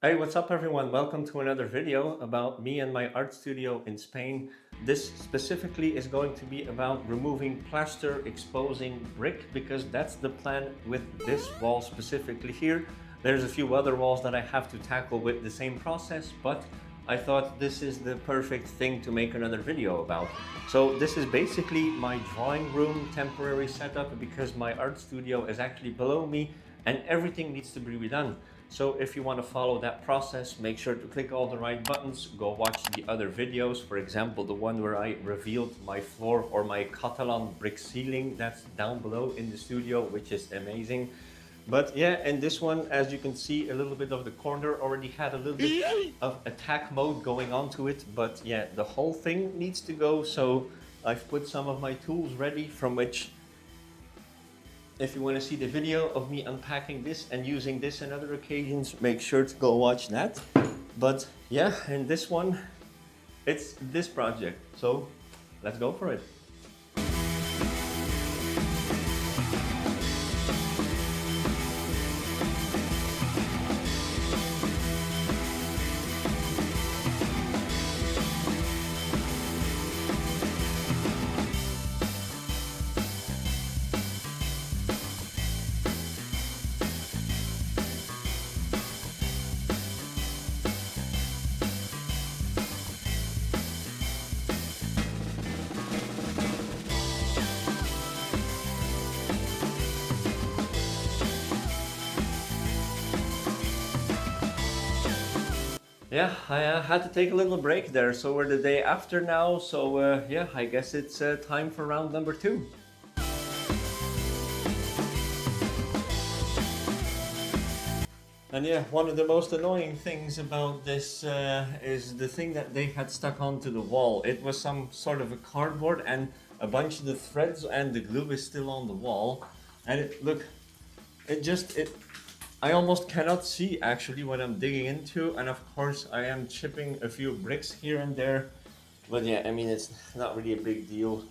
Hey, what's up everyone? Welcome to another video about me and my art studio in Spain. This specifically is going to be about removing plaster, exposing brick, because that's the plan with this wall specifically here. There's a few other walls that I have to tackle with the same process, but I thought this is the perfect thing to make another video about. So this is basically my drawing room temporary setup because my art studio is actually below me and everything needs to be redone. So if you want to follow that process, make sure to click all the right buttons, go watch the other videos. For example, the one where I revealed my floor or my Catalan brick ceiling, that's down below in the studio, which is amazing. But yeah, and this one, as you can see, a little bit of the corner already had a little bit of attack mode going on to it. But yeah, the whole thing needs to go. So I've put some of my tools ready, from which, if you want to see the video of me unpacking this and using this on other occasions, make sure to go watch that. But yeah, and this one, it's this project. So let's go for it. Yeah, I had to take a little break there, so we're the day after now. So yeah, I guess it's time for round number two. And yeah, one of the most annoying things about this is the thing that they had stuck onto the wall. It was some sort of a cardboard, and a bunch of the threads and the glue is still on the wall. And look, it I almost cannot see actually what I'm digging into, and of course I am chipping a few bricks here and there. But yeah, I mean, it's not really a big deal.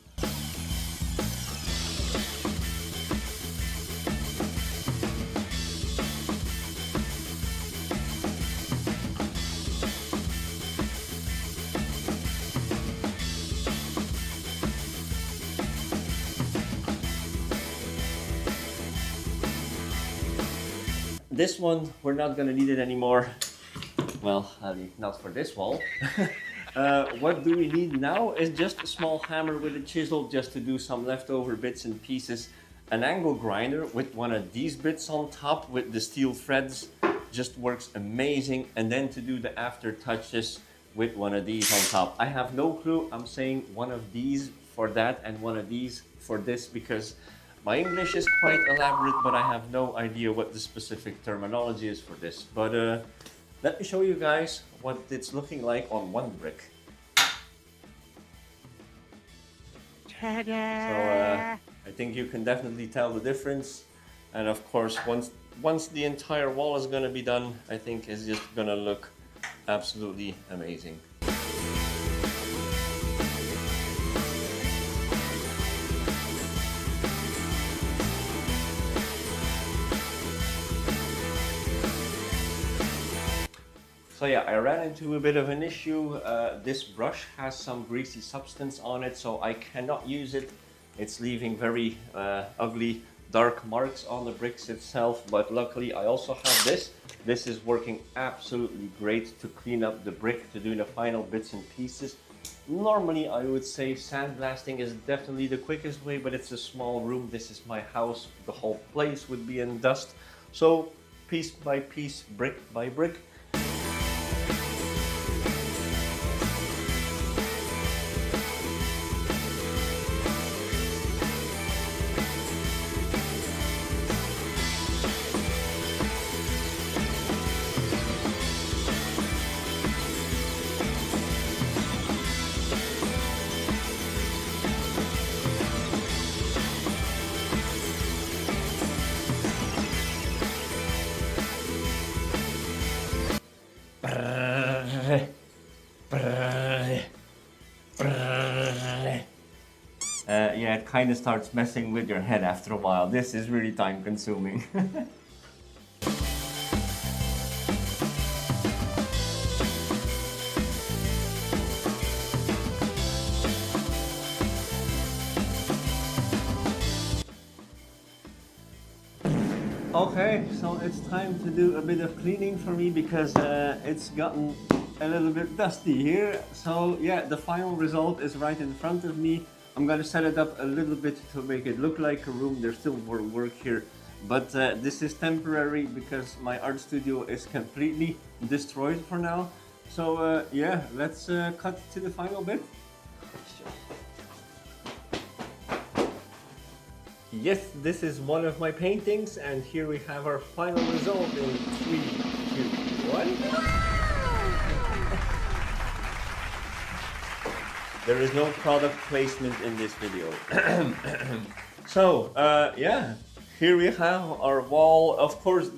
This one, we're not gonna need it anymore. Well, at least not for this wall. What do we need now is just a small hammer with a chisel just to do some leftover bits and pieces. An angle grinder with one of these bits on top with the steel threads just works amazing. And then to do the after touches with one of these on top. I have no clue, I'm saying one of these for that and one of these for this because my English is quite elaborate, but I have no idea what the specific terminology is for this. But let me show you guys what it's looking like on one brick. So I think you can definitely tell the difference. And of course, once the entire wall is gonna be done, I think it's just gonna look absolutely amazing. So yeah, I ran into a bit of an issue. This brush has some greasy substance on it, so I cannot use it. It's leaving very ugly dark marks on the bricks itself, but luckily I also have this. This is working absolutely great to clean up the brick, to do the final bits and pieces. Normally I would say sandblasting is definitely the quickest way, but it's a small room. This is my house. The whole place would be in dust. So piece by piece, brick by brick, yeah, it kind of starts messing with your head after a while. This is really time consuming. Okay, so it's time to do a bit of cleaning for me because it's gotten a little bit dusty here. So yeah, the final result is right in front of me. I'm gonna set it up a little bit to make it look like a room. There's still more work here, but this is temporary because my art studio is completely destroyed for now. So yeah, let's cut to the final bit. Yes, this is one of my paintings, and here we have our final result in 3, 2, 1. There is no product placement in this video. So, yeah, here we have our wall. Of course,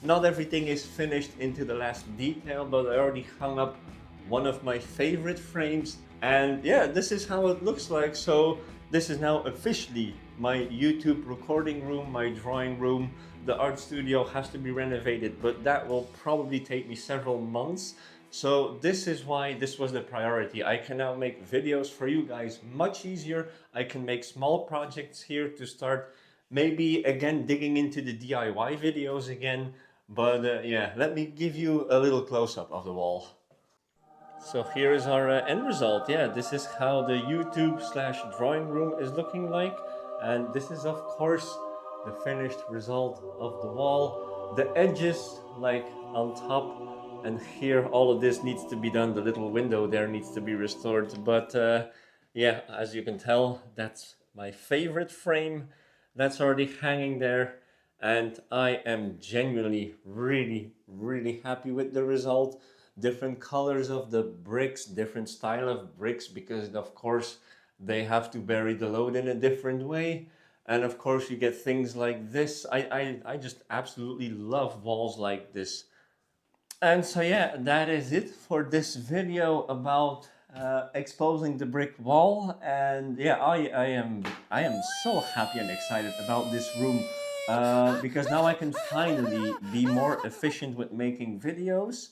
not everything is finished into the last detail, but I already hung up one of my favorite frames. And yeah, this is how it looks like. So this is now officially my YouTube recording room, my drawing room. The art studio has to be renovated, but that will probably take me several months. So this is why this was the priority. I can now make videos for you guys much easier. I can make small projects here to start maybe again digging into the DIY videos again. But yeah, let me give you a little close-up of the wall. So here is our end result. Yeah, this is how the YouTube slash drawing room is looking like. And this is of course the finished result of the wall. The edges like on top and here all of this needs to be done. The little window there needs to be restored. But yeah, as you can tell, that's my favorite frame. That's already hanging there. And I am genuinely really happy with the result. Different colors of the bricks, different style of bricks, because of course they have to bury the load in a different way. And of course you get things like this. I just absolutely love walls like this. And so yeah, that is it for this video about exposing the brick wall. And yeah, I am so happy and excited about this room because now I can finally be more efficient with making videos.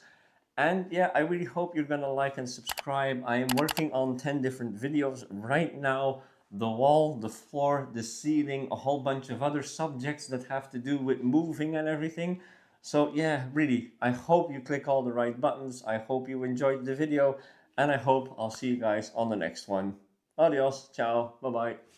And yeah, I really hope you're gonna like and subscribe. I am working on 10 different videos right now. The wall, the floor, the ceiling, a whole bunch of other subjects that have to do with moving and everything. So yeah, really, I hope you click all the right buttons. I hope you enjoyed the video, and I hope I'll see you guys on the next one. Adios, ciao, bye-bye.